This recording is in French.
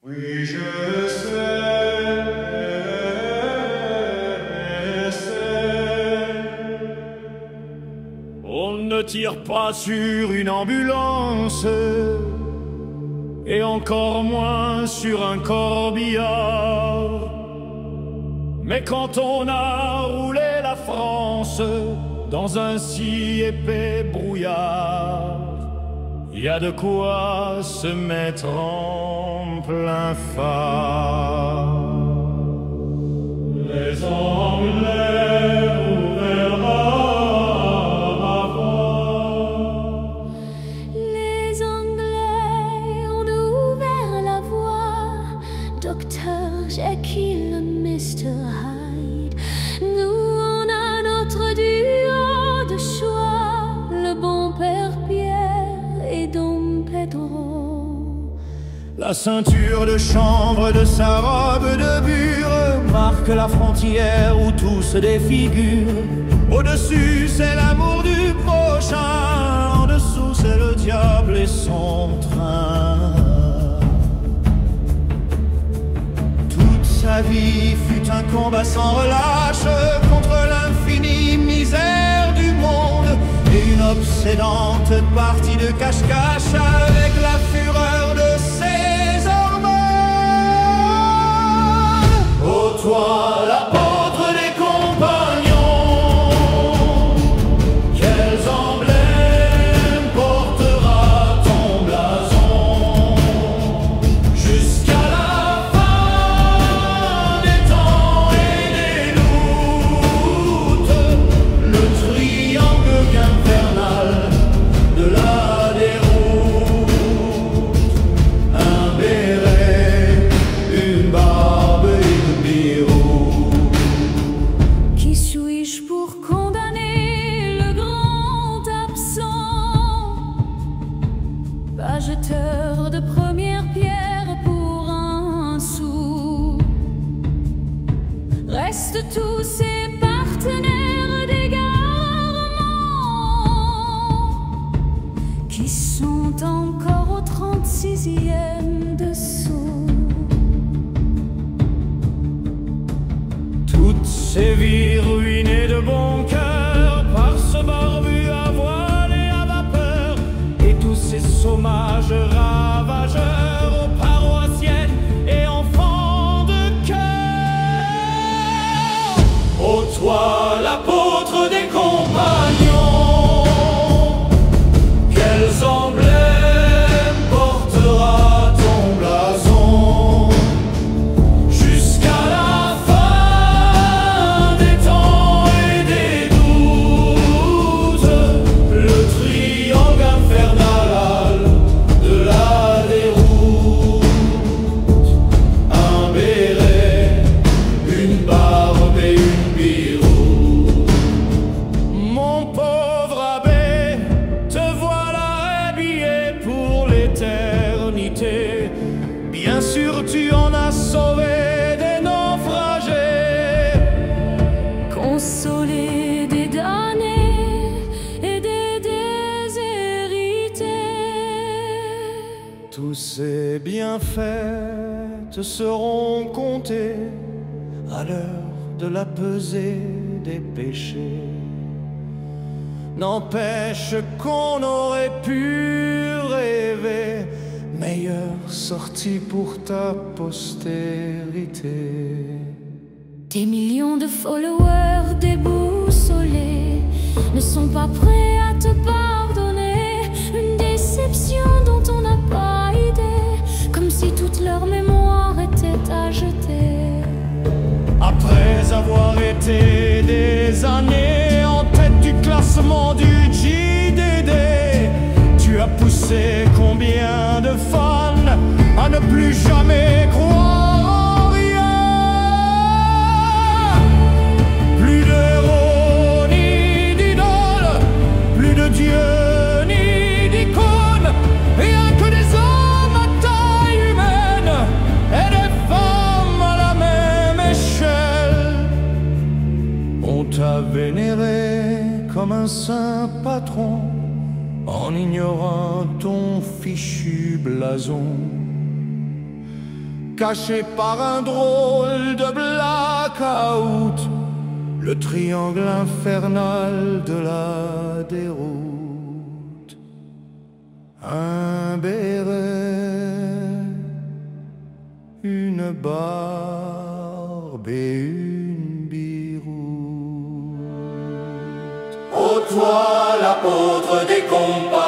Oui, je sais. On ne tire pas sur une ambulance, et encore moins sur un corbillard. Mais quand on a roulé la France dans un si épais brouillard, y a de quoi se mettre en plein phare. Les Anglais ouvrent ma voie. Les Anglais ont ouvert la voie. Docteur Jekyll, Mr. Hyde. Nous, on a notre duo de choix, le bon père Pierre et Dom Pedro. La ceinture de chanvre de sa robe de bure marque la frontière où tout se défigure. Au-dessus, c'est l'amour du prochain, en dessous, c'est le diable et son train. Toute sa vie fut un combat sans relâche contre l'infinie misère du monde, et une obsédante partie de cache-cache avec la fureur de ses hormones. Ô toi, l'apôtre des compagnons, quels emblèmes portera ton blason jusqu'à la fin des temps et des doutes, le triangle infernal de la déroute. Un béret, une barbe et une birou. Qui suis-je pour condamner le grand absent? Pas jeteur de première pierre pour un sou. Restent tous ses partenaires d'égarement qui sont encore au 36e dessous. Toutes ces vies ruinées de bon cœur par ce barbu à voile et à vapeur, et tous ces saumages ravageurs aux paroissiennes et enfants de cœur. Ô toi, l'apôtre des compagnons, quels emblèmes portera ton blason jusqu'à la fin des temps et des doutes, le triangle infernal de la déroute. Un béret, une barbe et une birou. Mon pauvre abbé, te voilà habillé pour l'éternité. Bien sûr, tu en as sauvé des naufragés. Consoler des damnés et des déshérités. Tous ces bienfaits te seront comptés à l'heure de la pesée des péchés. N'empêche qu'on aurait pu rêver meilleure sortie pour ta postérité. Des millions de followers déboussolés ne sont pas prêts à te pardonner une déception dont on n'a pas idée, comme si toute leur mémoire était à jeter. Après avoir été des années en tête du classement du JDD, tu as poussé combien de fans à ne plus jamais croire en rien. Plus d'héros ni d'idoles, plus de dieux ni d'icônes, rien que des hommes à taille humaine et des femmes à la même échelle. On t'a vénéré comme un saint patron en ignorant ton fichu blason. caché par un drôle de blackout, le triangle infernal de la déroute. Un béret, une barbe et une biroute. Ô toi, l'apôtre des compas,